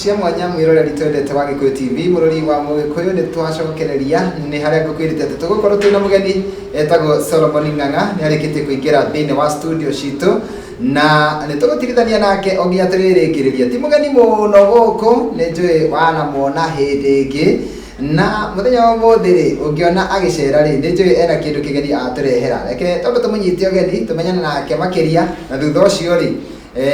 cia mwanya mwiroreri twendete wa Gikuyu TV murori wa Mugikuyu ni twacokereria ni haria ngukwirite ati tugukorwo twina mugeni etagwo Solomon Ng'ang'a ni arikite kuingira thiini wa studio citu na ni tugutirithania nake ogia turirikiriria ti mugeni muno guku ni njui wana muona hindi ingi na muthenya wa muthiri ungiona agicera ri ni njui ena kindu kigeni aturehera reke tondu tumunyite ogeni tumenyana nake makiria na thutha ucio ri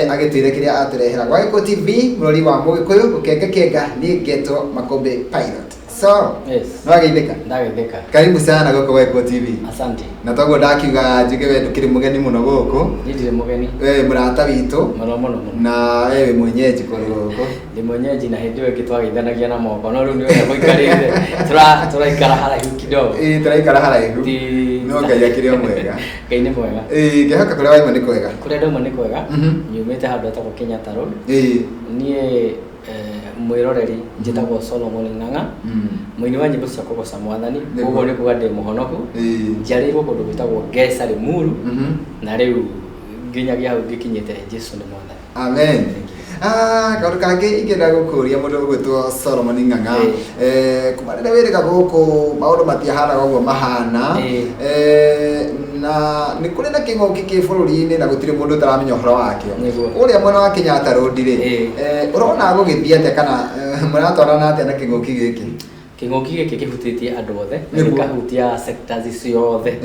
agitwire kiria aturehera gwa Gikuyu TV murori wa Mugikuyu gukenga ni Ngeto Makombe Pilot. So yes, nwageithika ndageithika, karibu sana guku gwa Gikuyu TV. Asante. Na twago ndakiuga njige we ndukiri mugeni muno guku Ndire mugeni murata witu muno na wewe mwenyeji kuri guku ndi mwenyeji na hindi we kitwagithanagia na moko no riu ni we muikarire turaikara haraihu kidogo turaikara haraihu no ngai akiri mwega ngai ni mwega ngehaka kuria waima ni kwega kuria ndauma ni kwega nyumite handu etagwo Kenyatta Road nie mwiroreri njitagwo Solomon Ng'ang'a muini wa nyimbo cia kugoca mwathani koguo ni kuga ndi muhonoku njarirwo kundu gwitagwo Ngesa Limuru na riu nginyagia hau ngikinyite Jesu ni mwathani. Amen. Kaundu kangi ingenda gukuria mundu gwitwo Solomon Ng'ang'a kumarira wirika guku maundu matiahana uguo mahana na ni kuri na king'oki ki bururi-ini na gutire mundu utaramenya uhoro wakio uria mwena wa Kenyatta Road ri urona gugithia atia kana muratwarana atia na king'oki giki king'oki giki kihutitie andu othe nikahutia sectors ciothe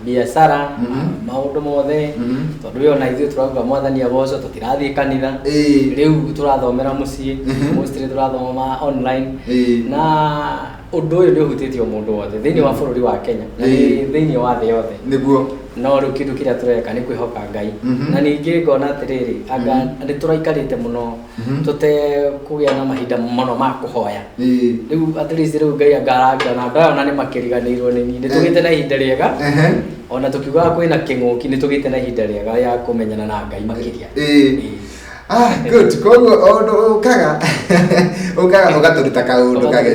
biashara maundu mothe tondu yo na ithuĩ turauga mwathani aboco tutirathie kanitha riu turathomera mucii mostly turathoma online na undu uyu ni uhutitio mundu wothe thiini wa bururi wa Kenya na thiini wa thĩ yothe niguo no riu kindu kiria tureka ni kwihoka Ngai na ningi ngona atiriri anga ni turaikarite muno tutekugia na mahinda muno ma kuhoya riu at least riu Ngai angaranga na ndayo na ni makiriganirwo ni ni tugite na ihinda riega ona tukiuga kwina king'oki ni tugite na ihinda riega ya kumenyana na Ngai makiria good koguo ondu ukaga ugaturuta kaundu kage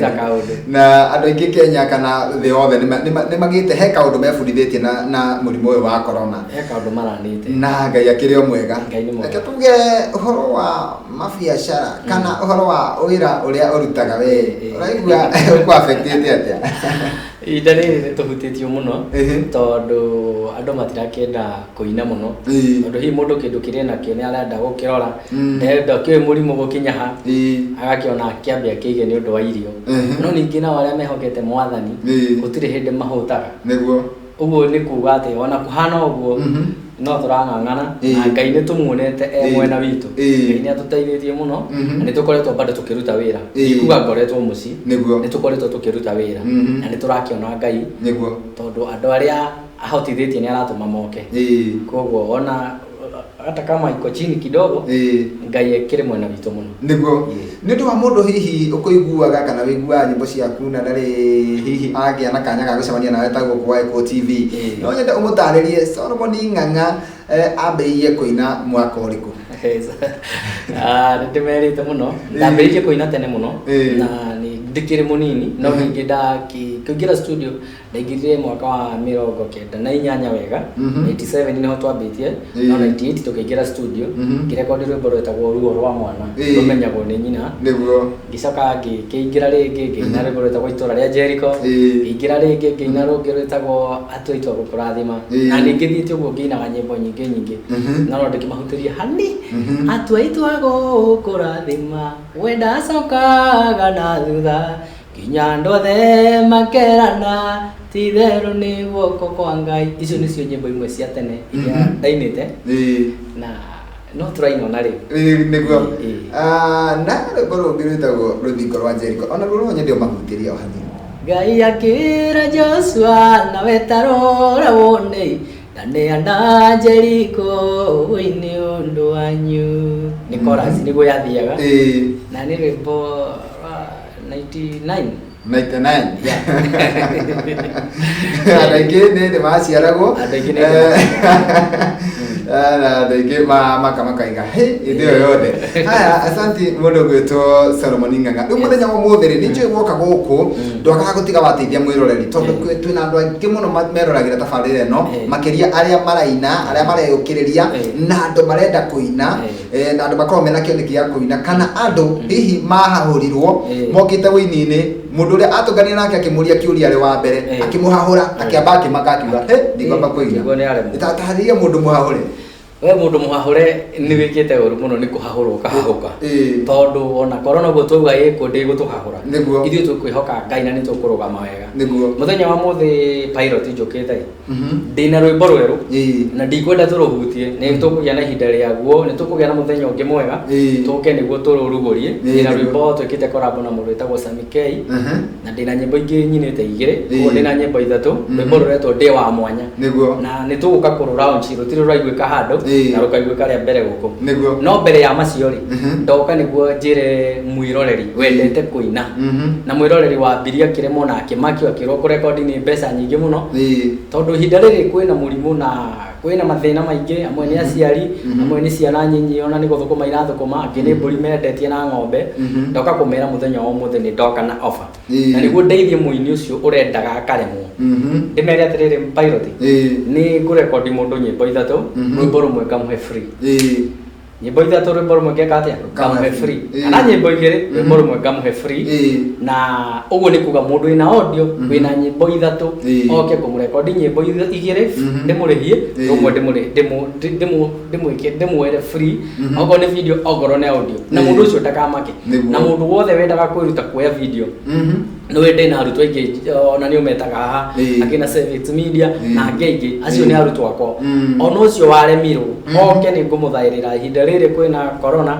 na andu aingi Kenya kana thi othe ni magite he kaundu mebundithitie na murimu uyu wa corona he kaundu maranite na Ngai akiri o mwega reke tuge uhoro wa mabiacara kana uhoro wa wira uria urutaga we uraigua uku affectite atia ida ni tuhutitio muno tondu andu matirakenda kuina muno tondu hi mundu kindu kiria nakio ni arenda gukirora ndenda kiwe murimu gukinya ha agakiona kiambia kiige ni undu wa irio no ningi na wale mehokete mwathani gutire hindi mahutaga niguo uguo ni kuga ati ona kuhana uguo no turang'ang'ana na Ngai ni tumuonete mwena witu Ngai ni atuteithetie muno na ni tukoretwo bado tukiruta wira ikuga ngoretwo muci ni tukoretwo tukiruta wira na ni turakiona Ngai niguo tondu andu aria ahotithitie ni aratuma moke koguo ona hata kama iko chini kidogo Ngai ekire mwena witu muno niguo ni ndu wa mundu hihi ukuiguaga kana wiguaga nyimbo ciaku na ndari hihi agia na kanya ga gucemania nawe taguo kwa Gikuyu TV no nyende umutaririe Solomon Ng'ang'a ambirie kuina mwaka uriku ndimerite muno ndambirie kuina tene muno na ni ndikiri munini no ningi kuingira studio ndaingirire mwaka wa 1998 wega 87 niho twambitie no 98 tukiingira studio kirekondi rwimbo rwetagwo ruo rwa mwana rumenyagwo ni nyina niguo ngicoka ngiingira ringi ngiina rwimbo rwetagwo itura ria Jericho ngiingira ringi ngiina rungi rwetagwo atu aitwa gukurathima na ningithiite uguo ngiinaga nyimbo nyingi no ndikimahutiria hani atu aitwa gukurathima wenda cokaga na thutha nginya ndothe makerana titheru ni guoko kwa Ngai icio nicio nyimbo imwe cia tene iria ndainite na no turaina na riu niguo na rwimbo rungi rwitagwo ruthingo rwa Jericho ona ruo nyende umahutiria o hanini Ngai akira Joshua na wetarora wone na neana Jericho wini undu wanyu ni chorus niguo yathiaga na ni rwimbo 99 Adaingi ni maciaragwo ndege makaiga ndio yothe haya asanti mundu gwitwo Solomon Ng'ang'a rĩu mũthenya wa mũthĩ nĩ njũĩ woka gũkũ ndwakaga gũtiga wateithia mwĩroreri tondũ twĩna andũ aingĩ mũno meroragĩra tabarĩra ĩno makĩria arĩa maraina arĩa mareyũkĩrĩria na andũ marenda kũina na andũ makorwo mena kĩoneki gĩa kũina kana andũ hihi mahahũrirwo mokĩte wĩini-inĩ mundu uria atungania nake akĩmũria kĩũria arĩ wa mbere akĩmũhahũra akĩamba akĩmaka akiuga ndigomba kũina itatarĩria mundu mũhahũre we mundu muhahure ni wikite uru muno ni kuhahurwo kahahuka tondu ona korona go tuga yiko ndi gutuhahura ithu tukwihoka Ngai na ni tukurugama wega muthenya wa muthi pilot njukite ndina rwimbo rweru na ndikwenda turuhutie ni tukugia na ihinda riaguo ni tukugia na muthenya ungi mwega tuke niguo tururugurie ndina rwimbo twikite collab na mundu witagwo Sami K na ndina nyimbo ingi nyinite igire ndina nyimbo ithatu rwimbo rweretwo ndi wa mwanya na ni tuguka kururaunch rutiri rwaiguika handu na rukaiguika ria mbere guku no mbere ya macio ri ndoka niguo njire mwiroreri wendete kuina na mwiroreri wa mbiria kiremo na akimakio akirwo ku record ni mbeca nyingi muno tondu hinda riri kwina murimu na kwina mathina maingi amwe ni aciari amwe ni ciana nyinyi ona ni guthukuma irathukuma akini mburi mendetie na ng'ombe ndoka kumera muthenya wa muthi ni ndoka na offer na niguo ndeithie muini ucio urendaga akaremwo ndimere atiriri pilot ni kurecord mundu nyimbo ithatu rwimbo rumwe ngamuhe free nyimbo ithatu rwimbo rumwe ngeka atia ngamuhe free kana nyimbo igiri rwimbo rumwe ngamuhe free na uguo ni kuga mundu ina audio wina nyimbo ithatu oke kumurecord nyimbo igiri ndimurihie rumwe ndimwire free ogo ni video ogoro ni audio na mundu ucio ndakamake na mundu wothe wendaga kwiruta kuoya video no wende na arutwo aingi ona ni umetaga haha akina Civics Media na angĩ acio ni arutwo akwa ona ucio waremirwo oke ni ngumuthairira ihinda riri kwina corona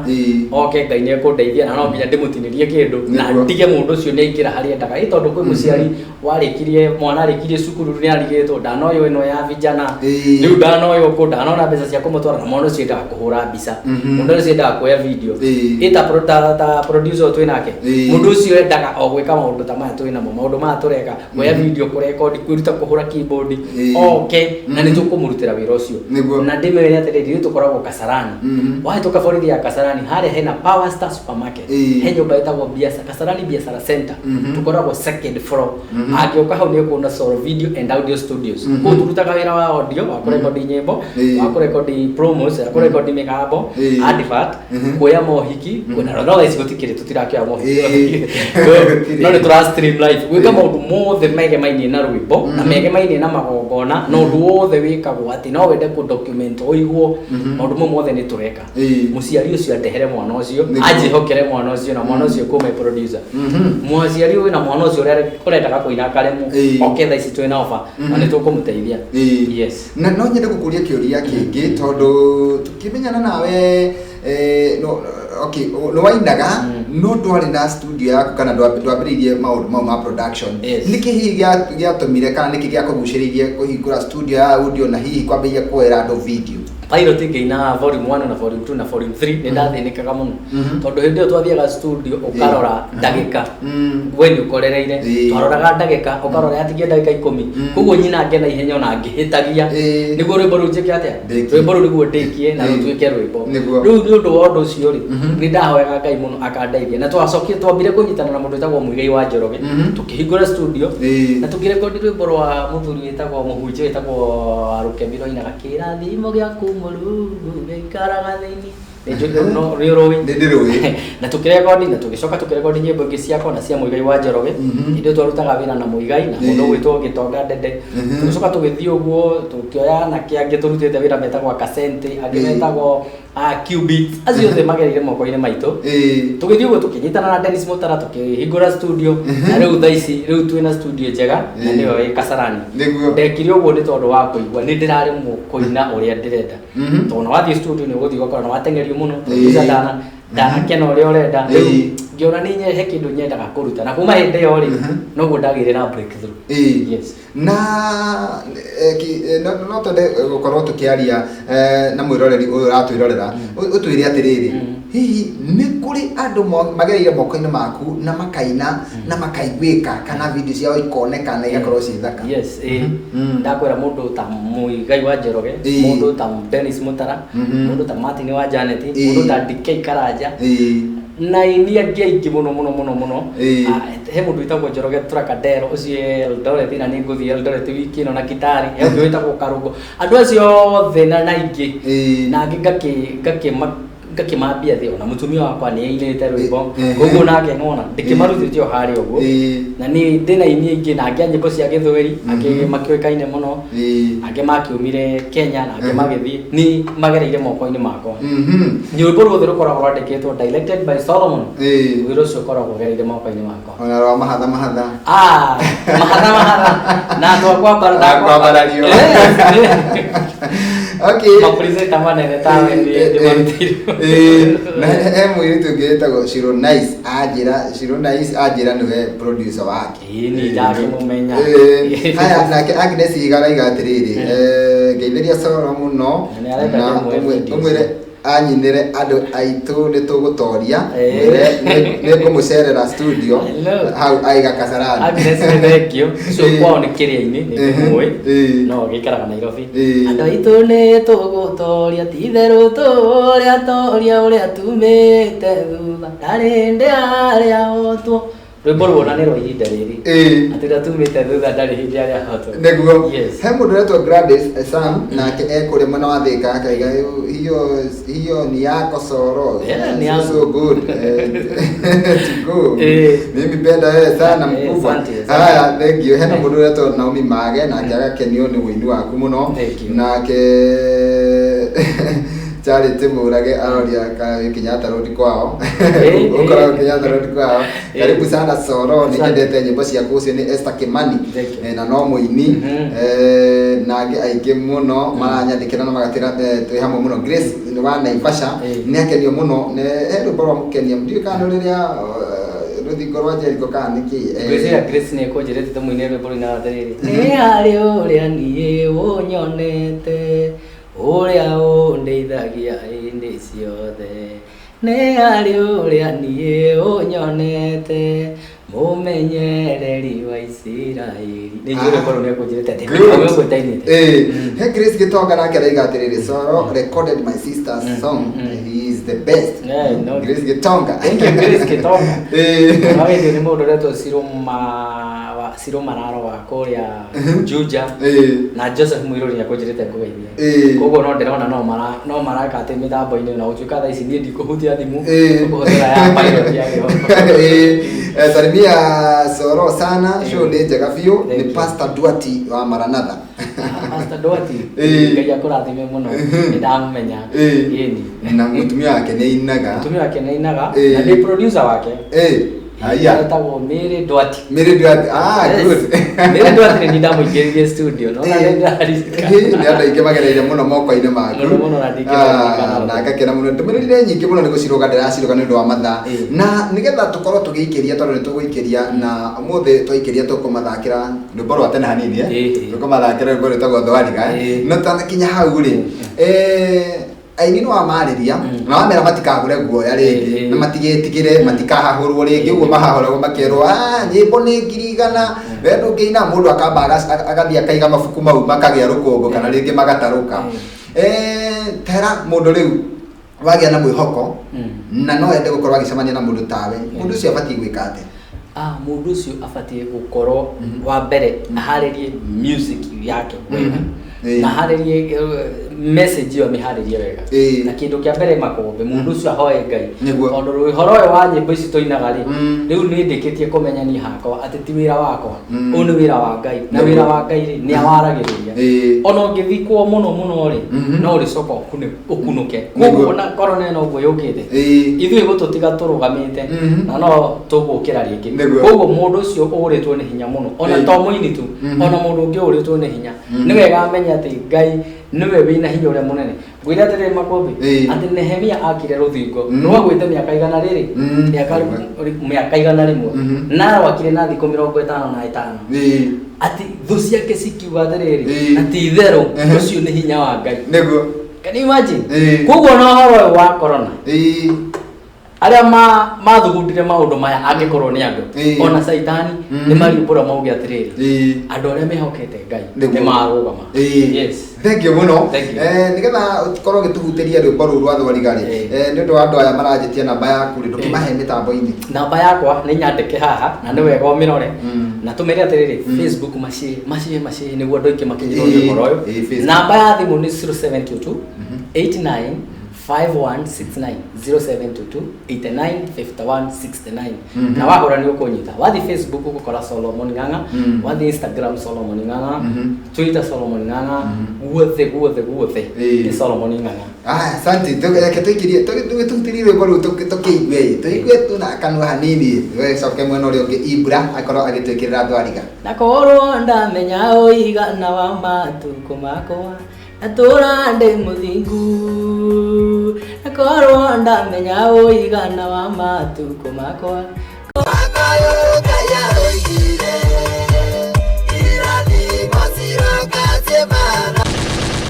oke Ngai ni ekundeithia na no nginya ndimutinirie kindu na ndige mundu ucio ni aikira hari endaga tondu kwi muciari warikirie mwana arikirie cukuru ni arigitwo ndanoyo ino ya vijana riu ndanoyo ko ndanona mbeca cia kumutwara na mwana ucio endaga kuhura mbica mundu ucio endaga kuoya video ita producer twinake mundu ucio endaga o gwika maundu maya twina maundu maya tureka kuoya video kurecord kwiruta kuhura keyboard oke na ni tukumurutira wira ucio na ndimere atiriri tukoragwo Kasarani wahituka borithi ya Kasarani haria hena Power Star Supermarket he nyumba itagwo Kasarani Biashara Center tukoragwo second floor agioka hau ni kuona Solo Video and Audio Studios ko turutaga wira wa audio wa kurecord nyimbo wa kurecord promos wa kurecord migambo advert kuoya mohiki kuna no isi gutikire tutirakia mohiki no ni stream live gwika maundu mothe mege maini na rwimbo na mege maini na magongona no ndu wothe wikagwo ati no wende ku document oiguo maundu mothe ni tureka muciari ucio atehere mwana ucio ajihokere mwana ucio na mwana ucio kuma producer muciari ucio na mwana ucio urendaga kuina karemu oketha ici twina offer na ni tukumuteithia yes na no nyende gukuria kiuria kingi tondu tukimenyana nawe no okay no wainaga no ndwari na studio yaku kana ndwambiririe maundu ma production niki hihi giatumire kana niki giakuguciririe kuhingura studio ya audio na hihi kwambia kuera ando video pilot ngeina volume 1 na volume 2 na volume 3 ni ndathinikaga muno tondu hindi yo twathiaga studio ukarora ndagika weni ukorereire twaroraga ndagika ukarora atigie ndagika 10 koguo nyina ngena ihenya na ngihitagia niguo rwimbo ru njike atia rwimbo ru niguo ndikie na rutwike rwimbo riu ni undu wa undu ucio ri ni ndahoyaga Ngai muno akandeithia na twacokire twambire kunyitana na mundu witagwo Muigai wa Njoroge tukihingura studio na tukirecord rwimbo rwa muthuri witagwo muhunjia witagwo Rukemiro ina gakirathimo giaku Mulungu gekaraga thiini no rioroi na tukirecord na tugicoka tukirecord nyimbo ingi ciakwa na cia Muigai wa Njoroge inde twarutaga wira na Muigai na mundu gwitwo Gitonga Ndende tugicoka tugithii uguo tukioya na kiangi turutite wira metagwo Kasente agimetagwo Qbeat acio the magerire moko-ini maitu tugithii uguo tukinyitana na Dennis Mutara tukihingura studio na riu thaici riu twina studio njega na niyo Kasarani ndekire uguo ni tondu wa kuigua ni ndirari kuina uria ndirenda tondu wathii studio ni guthii gukora na watengerio muno dana kena uria urenda ngiona ni nyehe kindu nyendaga kuruta na kuma hindi yo ri no gundagire na breakthrough yes na no tonde gukorwo tukiaria na mwiroreri uyu atwirorera utwire atiriri hihi nĩ kũrĩ andũ magereire moko-inĩ maku na makaina na makaiguĩka kana video ciao ikoneka na igakorwo ciĩ thaka? Yes, ndakwĩra mũndũ ta Muigai wa Njoroge, mũndũ ta Dennis Mutara, mũndũ ta Martin wa Janet, mũndũ ta DK Karanja, na ini angĩ mũno he mũndũ wĩtagwo Njoroge Turakadero ũcio Eldoret, na nĩ ngũthiĩ Eldoret wiki ĩno na Kitari, he ũngĩ wĩtagwo Karungo, andũ acio othe na aingĩ na angĩ ngakĩmambia thĩ ona mũtumia wakwa nĩ ainĩte rwĩmbo koguo nake nona ndĩkĩmarutĩte o harĩa ũguo na nĩ ndĩna ini aingĩ na angĩ nyĩmbo cia Gĩthweri angĩ makĩoĩkaine mũno angĩ makiumire Kenya na angĩ magĩthiĩ ni magereire moko-inĩ makwa rwĩmbo ruothe rũkoragwo rwandĩkĩtwo directed by Solomon wĩra ũcio ũkoragwo ũgereire moko-inĩ makwa ona rwa mahatha mahatha na twakwabaranio okay mapresenta manene tawe ndĩmarutĩirwo na mũirĩtu ũngĩ wĩtagwo Shiro Nice anjĩra nĩwe producer wake ni ndakĩmũmenya haya nake Agnes Igara atĩrĩrĩ ngeithĩria Soro mũno na ũmwĩre anyinĩre andũ aitũ nĩ tũgũtoria nĩ ngũmũcerera studio hau aiga Kasarani. Agnes nĩ thengio ũcio kwao nĩ Kĩrĩa-inĩ nĩ ndĩmũĩ no gĩikaraga Nairobi. Andũ aitũ nĩ tũgũtoria ti itherũ toria ũrĩa tumĩte thutha ndarĩ ndĩarĩa otwo rwĩmbo ruona nĩ rwa ihinda rĩrĩ atĩ ndatumĩte thutha ndarĩ hĩndĩ arĩa hotwo nĩguo he mũndũ wetwo Gladys Sam nake ekũrĩa mwena wa Thika akaiga hiyo ni yako Soro so good to go mimi penda wewe sana mkubwa. Haya thank you. Hena mũndũ wetwo Naomi Mage nake agakenio nĩ wĩini waku mũno nake Charity Murage aroria Kenyatta Road kwao ukoragwo Kenyatta Road kwao karibu sana Soro nĩ nyendete nyĩmbo ciaku ũcio nĩ Esther Kimani na no mũini na angĩ aingĩ mũno maranyandĩkĩra na magatĩra twĩ hamwe mũno. Grace wa Naivasha nĩ akenio mũno nĩ rwĩmbo rwa mũkenia ndiũ kana rĩrĩa rũthingo rwa Jericho kana nĩkĩ Grace nĩ kũnjĩrĩte mũini rwĩmbo rũina atĩrĩrĩ nĩ harĩ ũrĩa niĩ ũnyonete ũrĩa ũndeithagia hĩndĩ ciothe nĩ harĩ ũrĩa niĩ ũnyonete mũmenyereri wa Isiraeli nĩ njũĩ rwĩmbo rũu nĩ kũnjĩrĩte he Grace Gitonga nake araiga atĩrĩrĩ Soro recorded my sister's song he is the best. Grace Gitonga thank you Grace Gitonga mawĩndĩ nĩ mũndũ ũretwo Siro Mararo wa kũrĩa Juja na Joseph Muiruri nĩ akũnjĩrĩte ngũgeithia koguo no ndĩrona no maraka atĩ mĩtambo-inĩ na gũtuĩka thaa ici niĩ ndikũhutia thimũ kũhũthĩra ya pilot ya Gĩhoko. Salimia Soro sana show nĩ njega biũ nĩ Pastor Duati wa Maranatha. Pastor Duati Ngai akũrathime mũno nĩ ndamũmenya na mũtumia wake nĩ ainaga na nĩ producer wake Aya etagwo Mary Duati good Mary Duati nĩ ndamũingĩririe studio no na nĩ andũ aingĩ magereire mũno moko-inĩ maku mũno na ngakena mũno ndũmĩrĩire nyingĩ mũno nĩ gũciroga ndĩraciroga nĩ ũndũ wa mathaa na nĩgetha tũkorwo tũgĩikĩria tondũ nĩ tũgũikĩria na ũmũthĩ twaikĩria tũkũmathakĩra rwĩmbo rwa tene hanini tũkũmathakĩra rwĩmbo rwĩtagwo Thwariga no tanakinya hau rĩ aini no amarĩria na wamera matikagũre guoya rĩngĩ na matigĩtigĩre matikahahũrwo rĩngĩ ũguo mahahũragwo makerwo nyĩmbo nĩ 100 wendo ngĩina mũndũ akamba agathiĩ akaiga mabuku mau makagĩa rũkũngũ kana rĩngĩ magatarũka tera mũndũ rĩu wagĩa na mwĩhoko na no ende gũkorwo agĩcemania na mũndũ tawe mũndũ ũcio abatiĩ gwĩka atĩa? Mũndũ ũcio abatiĩ gũkorwo wa mbere aharĩrie music yake wega na harĩrie message ĩyo mĩharĩrie wega na kĩndũ kĩa mbere makombe mũndũ ũcio ahoe Ngai tondũ rũhoro ũyũ wa nyĩmbo ici tũinaga rĩ rĩu nĩ ndĩkĩtie kũmenya niĩ hakwa atĩ ti wĩra wakwa ũyũ nĩ wĩra wa Ngai na wĩra wa Ngai rĩ nĩ awaragĩrĩria ona ũngĩthikwo mũno rĩ no ũrĩcoka ũkunũke koguo ona korona ĩno ũguo yũkĩte ithuĩ gũtũtiga tũrũgamĩte na no tũgũkĩra rĩngĩ koguo mũndũ ũcio ũrĩtwo nĩ hinya mũno ona to mũini tu ona mũndũ ũngĩ ũrĩtwo nĩ hinya nĩ wega amenya atĩ Ngai niwe wĩna hinya ũrĩa mũnene ngwĩra atĩrĩrĩ Makombe atĩ Nehemia akire rũthingo no agwĩte mĩaka 100 rĩrĩ mĩaka 100 na wakire na thikũ 55 atĩ thũ ciake cikiuga atĩrĩrĩ na ti itherũ ũcio nĩ hinya wa Ngai nĩguo can you imagine koguo no ũhoro wa corona aria mathugundire maundu maya angikorwo ni andu ona saitani ni mariumbura mauge atiriri andu aria mehokete Ngai ni marugama. Yes, thank you muno. Nigetha ukorwo gituhutiria rwimbo ruru rwa thwarigari ni undu wa andu aya maranjitia namba yaku ri ndukimahe mitambo-ini. Namba yakwa ni nyandike haha na ni wega umirore na tumere atiriri Facebook macie niguo andu aingi makinyirwo ni uhoro uyu. Namba ya thimu ni 0722 89 5169 0722 89 5169 na wahora ni ukunyita wathi Facebook ukora Solomon Ng'ang'a wathi Instagram Solomon Ng'ang'a Twitter Solomon Ng'ang'a guothe ni Solomon Ng'ang'a. Asante tukikirie rwimbo ru tukiigue tuna kanua hanini we coke mwena uria ungi Ibra akorwo agitwikirira thwariga nakorwo ndamenya uigana wa matuko makwa atura ndi muthingu nakorwo ndamenya uigana wa matuko makwa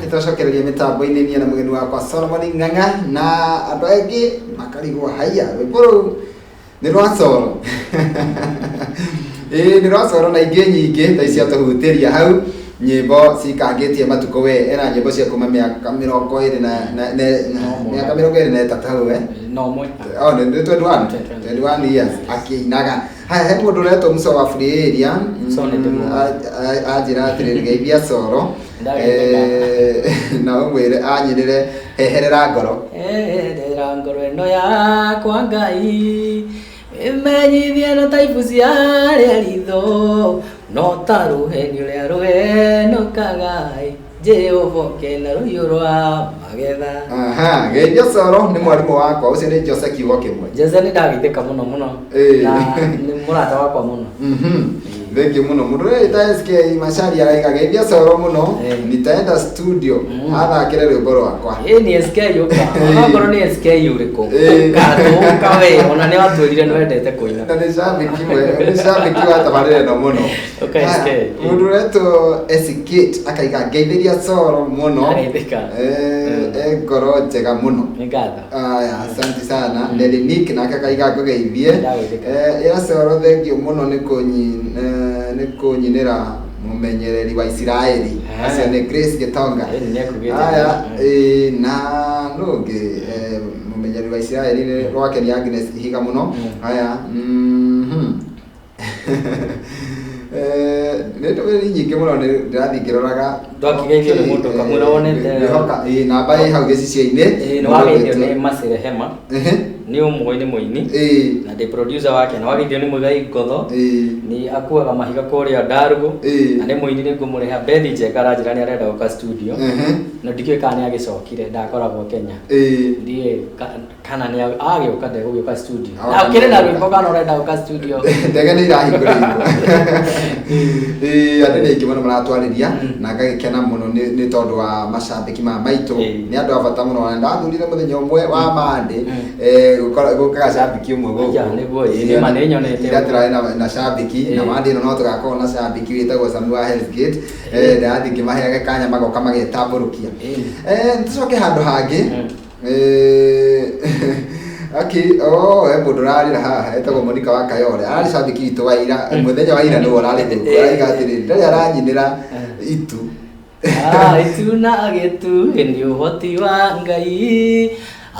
nitwacokereria mitambo-ini nie na mugeni wakwa Solomon Ng'ang'a na andu aingi makarigwo haiya rwimbo ru ni rwa Solo ni rwa Solo na ingi nyingi ta icio tuhutiria hau nyimbo cikangitie matuko we ena nyimbo cia kuma miaka 20 na miaka 23 hau no mwe ni 21 years akiinaga he mundu uretwo Muso wa Free Area ajira atiriri geithia Solo na umwire anyirire heherera ngoro eno yakwa Ngai imenyithie na taibu ciaria ritho no ta ruheni uria ruhenukaga Jehova kena ruhiu rwa magetha. Geithia Solo ni mwarimu wakwa ucio ni Jose kiugo kimwe. Jose ni ndagithika muno na ni murata wakwa muno. Thank you muno mundu ita SK Machari araiga geithia Solo muno nitaenda studio athakire rwimbo rwakwa. Ni SK yuka ngoro ni SK yuriko kawe ona ni watwirire no endete kuina na ni shabiki wa tabarire no muno. Okay, SK mundu reto SK akaiga geithia Solo muno ngoro njega muno. Ngatha asante sana Nelly Nick na akaiga ngogeithie ira Solo thank you muno ni kunyinira mumenyereri wa Israeli acio ni Grace Gitonga na nungi mumenyereri wa Israeli ni rwake ni Agnes Higa muno neto weri nyingi muno ndirathi ngiroraga twakigeithio ni mundu kamura wonete namba hau gicicio-ini ni wageithio ni Masire Hema ni umwe ni muini na the producer wake na wageithio ni Mugai Ngotho ni akuaga mahiga kuria Ndarugu na ni muini ni ngumureha Bethi Njega aranjira ni arenda guka studio na ndikiwe kana ni agicokire ndakoragwo Kenya ndie kana ni agioka ndegũgĩũka studio na ukire na rwimbo kana urenda guka studio ndege ni irahingũrĩirwo andũ nĩ aingĩ mũno maratwarĩria na ngagĩkena mũno nĩ tondũ wa macambĩki ma maitũ nĩ andũ a bata mũno na ndathurire mũthenya ũmwe wa Monday gũkaga cambĩki ũmwe gũkũ tũrarĩ na cambĩki na Monday ĩno no tũgakorwo na cambĩki wĩtagwo Sami wa Hell's Gate ndathi ngĩmaheage kanya magoka magetambũrũkia tũcoke handũ hangĩ he mundu rarira haha etagwo Monica wa Kayole arari cambĩki witũ wa ira mũthenya wa ira nĩwe ũrarĩ thũku araiga atĩrĩrĩ ndarĩ aranyinĩra itu itu na agĩtu nĩ ũhoti wa Ngai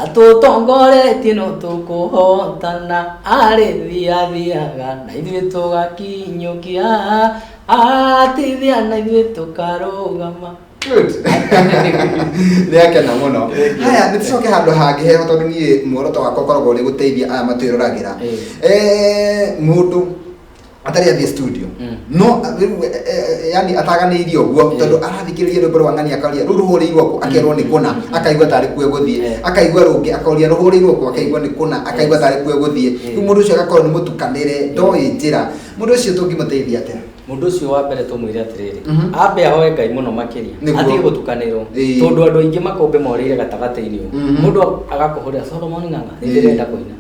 atutongoretie no tukũhotana arithiathiaga na ithuĩ tũgakinyũkia atithia na ithuĩ tũkarũgama. Nĩ akena mũno. Haya nĩ tũcoke handũ hangĩ heho tondũ niĩ muoroto wakwa ũkoragwo ũrĩ gũteithia aya matwĩroragĩra mũndũ atari athie studio no yani ataganĩirie ũguo tondũ arathikĩrĩria rwĩmbo rwa Ng'ania akaria rũhũrĩirwo kũ akerwo nĩ kũna akaigua tarĩ kuo gũthiĩ akaigua rũngĩ akoria rũhũrĩirwo kũ akaigua nĩ kũna akaigua tarĩ kuo gũthiĩ rĩu mũndũ ũcio agakorwo nĩ mũtukanĩre ndoĩ njĩra mũndũ ũcio tũngĩmũteithia atĩa mundu ucio wa mbere tumwire atiriri ambe ahoe Ngai muno makiria atige gutukanirwo tondu andu aingi makombe morire gatagati-ini mundu agakuhuria Solomon Ng'ang'a ndirenda kuina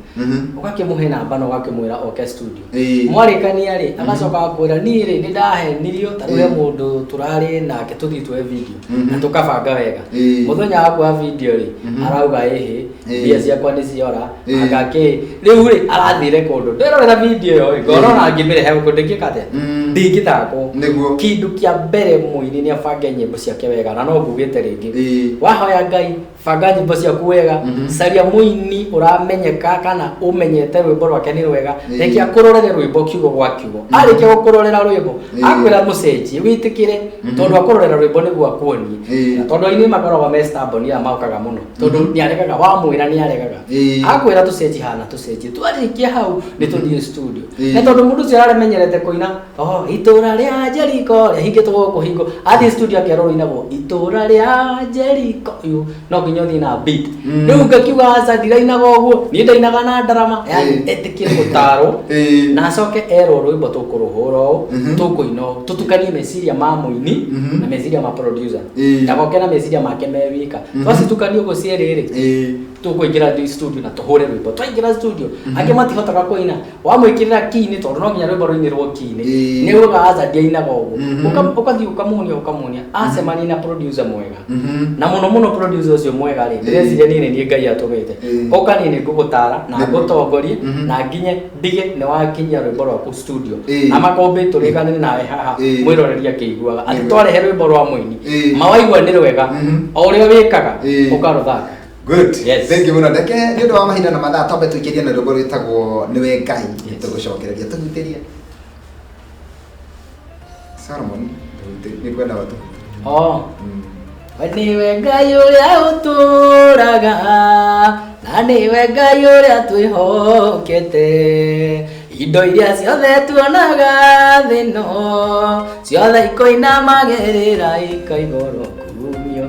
ugakimuhe namba no ugakimwira oke studio mwarikania ri agacoka akwira ni ri ni ndahenirio taruhe mundu turari nake tuthi twe video na tukabanga wega muthenya wa video ri arauga ehe bia ciakwa ni ciora agake riu ri arathire kundu ndirorera video yo ngorona ngimirehe kundikika atia ndingithako kindu kia mbere muini ni abange nyimbo ciake wega na no ngugite ringi wahoya Ngai banga nyimbo ciaku wega caria muini uramenyeka kana umenyete rwimbo rwake ni rwega rekia kurorere rwimbo kiugo gwa kiugo arikia gukurorera rwimbo akwira mucenji witikire tondu akurorera rwimbo niguo akuoni na tondu ini makoragwo me stubborn ya maukaga muno tondu ni arekaga wamwira ni arekaga akwira tucenji hana tucenji twarikia hau ni tuthie studio na tondu mundu cio aramenyerete kuina itura ria Jericho hingitwo kuhingo athi studio akiarorwo inagwo itura ria Jericho no nyothi na beat riu ngakiuga aca ndirainaga uguo ni ndainaga na drama yani etikire gutaro na acoke ero rwimbo tukuruhura u tukuina tutukanie meciria ma muini na meciria ma producer ndagoke na meciria make mewika twacitukanio uguo cieriri tukuingira studio na tuhure rwimbo twaingira studio angi matihotaga kuina wamwikirira kini tondu no nginya rwimbo rwinirwo kini ni uga aca ndiainaga uguo ukathi ukamunia acemani na producer mwega na muno producer ucio mwega ri ndĩreciria nini ni Ngai atugite oka nini ngugutara na ngutongorie na nginye ndige ni wakinyia rwimbo rwaku studio na makombe turiganire nawe haha mwiroreria kiiguaga ati twarehe rwimbo rwa muini mawaigua ni rwega o rio wikaga ukaruthaka. Good. Yes. Thank you muno ndeke ni undu wa mahinda na mathaa tombe tukiria na rwimbo rwitagwo niwe Ngai tugucokereria tugutiria Solomon ni kwenda watu niwe Ngai uria uturaga na niwe Ngai uria twihokete indo iria ciothe tuonaga thino ciothe ikoina magerera ikaigoro kumio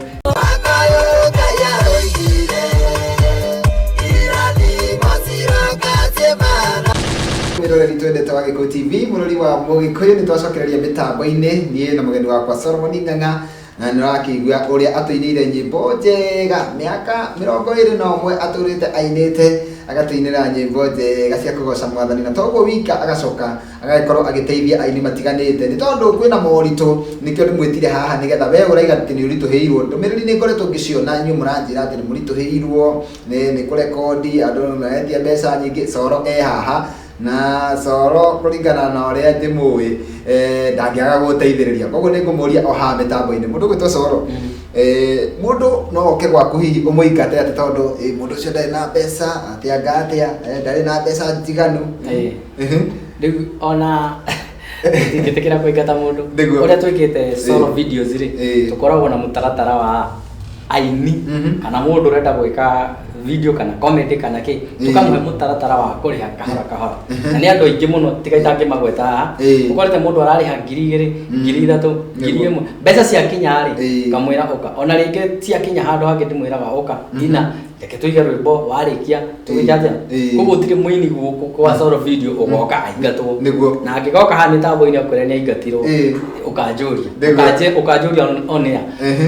miroreri twendete wa Gikuyu TV murori wa Mugikuyu ni twacokereria mitambo-ini nie na mugeni wakwa Solomon Ng'ang'a na nĩrakĩigua ũrĩa atũinĩire nyĩmbo njega mĩaka 21 atũrĩte ainĩte agatuinĩra nyĩmbo njega cia kũgoca Mwathani na toguo wika agacoka agagĩkorwo agĩteithia aini matiganĩte nĩ tondũ kwĩna moritũ nĩkĩo ndĩmwĩtire haha nĩgetha we ũraiga atĩ nĩ ũritũhĩirwo ndũmĩrĩri nĩ ngoretwo ngĩciona inyuĩ mũranjĩra atĩ nĩ mũritũhĩirwo nĩ kũrekondi andũ maretia mbeca nyingĩ Soro haha na Soro kuringana na uria ndimui ndangiaga guteithiriria koguo ni ngumuria o ha mitambo-ini mundu gwitwo Soro mundu no oke gwaku hihi umuingate ati tondu mundu ucio ndari na mbeca ati angatia ndari na mbeca njiganu riu ona nditikira kuingata mundu uria twikite Soro videos ri tukoragwo na mutaratara wa aini kana mundu urenda gwika video kana comedy kana ki tukamwe mutaratara wa kuriha kahora na ni andu aingi muno tikaitange magweta ukorete mundu arariha 2,000 3,000 1,000 mbeca cia kinya ri kamwira uka ona ringi cia kinya handu hangi ndimwiraga uka ina reke tuige rwimbo warikia tugijaja koguo tiri muini guku kwa Soro video ugoka aingatwo na angigoka ha mitambo-ini akure ni aingatirwo ukanjuria onia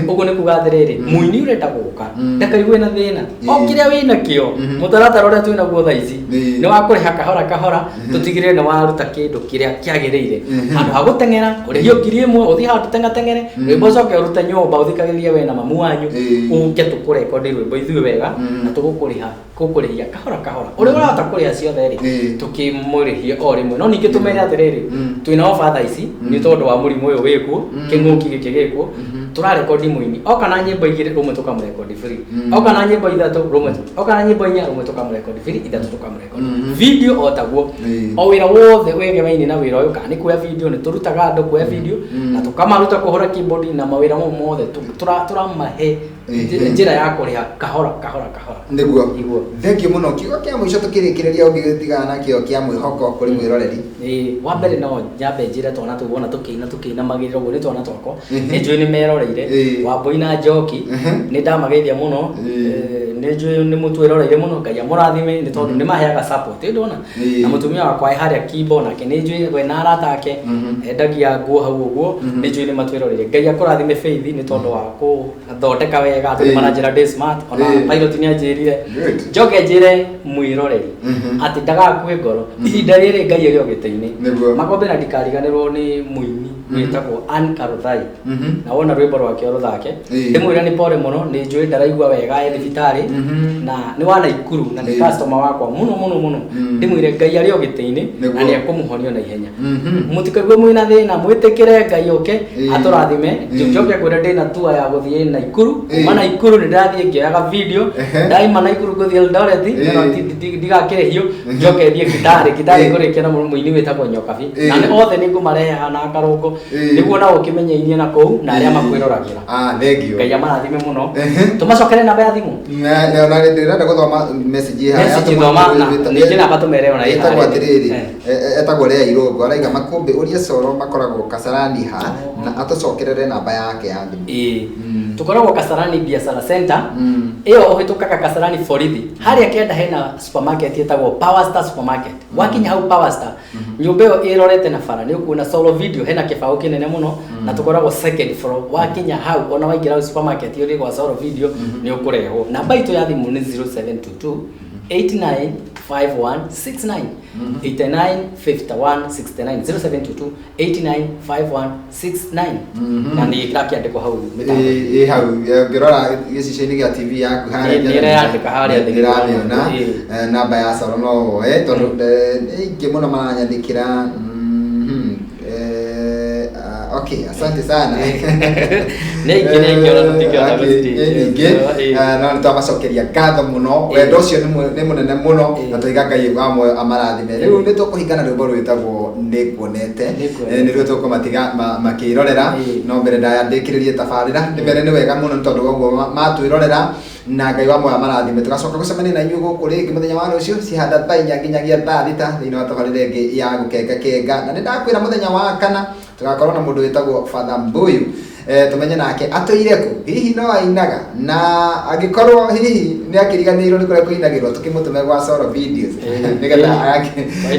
uguo ni kuga atiriri muini urenda guka ndakaigue na thina okiria wina kio mutaratara uria twina guo thaici ni wa kuriha kahora tutigire ni waruta kindu kiria kiagiriire handu ha gutengera urihio 1,000 uthi handu tengatengere rwimbo coke urute nyumba uthikagiririe we na mamu wanyu uke tukurekondi rwimbo ithuĩ wega na tugukurihia kahora uria urahota kuriha ciothe ri tukimurihia o rimwe no ningi tumere atiriri twina offer thaici ni tondu wa murimu uyu wikuo king'uki giki gikuo turarekondi muini oka na nyimbo 2 rumwe tukamurekondi free oka na nyimbo 3 rumwe oka na nyimbo 4 rumwe tukamurekondi free 3 tukamurekondi video otaguo o wira wothe wege maini na wira uyu kana kuya video ni turutaga andu kuya video na tukamaruta kuhura keyboard na mawira mothe turamahe njira ya kuriha kahora niguo thank you muno kiugo kia mwisho tukirikireria ungitigana nakio kia mwihoko kuri mwiroreri wa mbere no nyambe njire twana tuona tukina magiriro guri twana twako ni njui ni meroreire Wambui na Njoki ni ndamageithia muno njui ni mutwiroreire muno Ngai amurathime ni tondu ni maheaga support ndona na mutumia wakwa haria Kimbo nake ni njui we na arata ake endagia nguo hau uguo ni njui ni matwiroreire Ngai akurathime Faith ni tondu wa kuthondeka wega ati manajira day smart ona pilot ni anjirire njoke njire mwiroreri ati ndagakue ngoro ihinda riri Ngai eri ogite-ini makombe na ndikariganirwo ni muini witagwo Ann Karuthai na wona rwimbo rwake ruthake ndimwira ni pore muno ni njui ndaraigua wega e thibitari na ni wa Naikuru na ni customer wakwa muno ndimwire Ngai ari ogite-ini na ni akumuhonio na ihenya mutikaigwe mwina thina mwitikire Ngai oke aturathime njoke kwira ndina tour ya guthie Naikuru kuma Naikuru ni ndathie ngioyaga video ndaima Naikuru guthie Eldoret ndigakire hiyo njoke thie kitari kurikia na muini witagwo Nyokabi na ni othe ni ngumareha na Karungu niguo na ukimenyeinie na kou na aria makwiragira thank you Ngai amarathime muno tumacokere namba ya thimu na ndirenda guthoma message haya ningi namba tumereo na etagwo atiriri etagwo Lea Irungu araiga makumbi uria Coro makoragwo Kasarani ha na atucokerere namba yake ya thimu tukoragwo Kasarani Biashara Center iyo ohitukaga Kasarani Forithi haria kenda hena supermarket etagwo Power Star Supermarket wakinya hau Power Star nyumba iyo irorete na bara ni ukuona solo video hena kibao kinene muno na tukoragwo second floor wakinya hau ona waingira supermarket iyo rigwa solo video ni ukurehwo namba itu ya thimu ni 0722 895169 895169 0722 895169 na ni kirakiandikwo hau hau ngirora gicicini gia TV yaku haria nire yandika haria ndiraona namba ya Coro no tondu ingi muno maranyandikira okay asante sana ningi ona tutikiona ningi na nitamacokeria ngatho muno wendo ucio ni munene muno na tuiga Ngai amwe amarathime riu ni tukuhingana rwimbo rwitagwo nikuonete ni rwo tukumatiga makirorera no mbere ndayandikiririe tabarira ni mbere ni wega muno tondu guo matwirorera na Ngai amwe amarathime tugacoka gucemania na inyuĩ gũkũ rĩngĩ mũthenya wa rũciũ cihanda ta inya nginyagia thaa thita thĩinĩ wa tabarĩra ĩngĩ ya gũkenga na nĩ ndakwĩra mũthenya wa kana tugakorwo na mũndũ wĩtagwo Father Mbuyu tumenye nake atũire kũ hihi no ainaga na angĩkorwo hihi nĩ akĩriganĩirwo nĩ kũrĩa kũinagĩrwo tũkĩmũtũme gwa Coro videos nĩgetha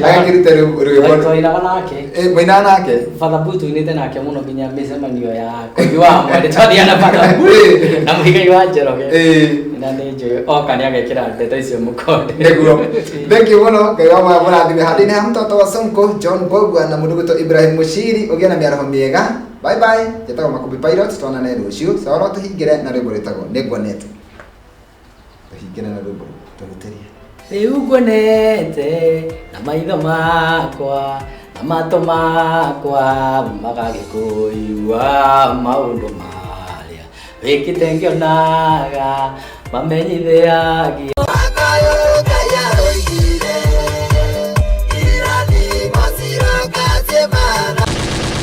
agakĩrute rwĩmbo twainaga nake mũinaga nake Father Mbuyu tuinĩte nake mũno nginya mĩcemanio ya kũthi wa mwere twathiana Father Mbuyu na mũigai wa Njoroge na nĩ njũĩ oka nĩ agekĩra ndeto icio mũkonde nĩguo thank you mũno Ngai wa mũrathime handũ-inĩ ha mũtoto wa Sonko John Mbogua na mũndũ gwĩtwo Ibrahim Mushiri ũgĩe na mĩaraho mĩega bye bye njĩtagwo Makumbi Pilot twanane rũciũ Coro tũhingĩre na rwĩmbo rwĩtagwo nĩnguonete tũhingĩre na rwĩmbo tũgũterie rĩu nguonete na maitho makwa na matũ makwa magagĩkũigua maũndũ marĩa wĩkĩte ngĩonaga mamenyithagia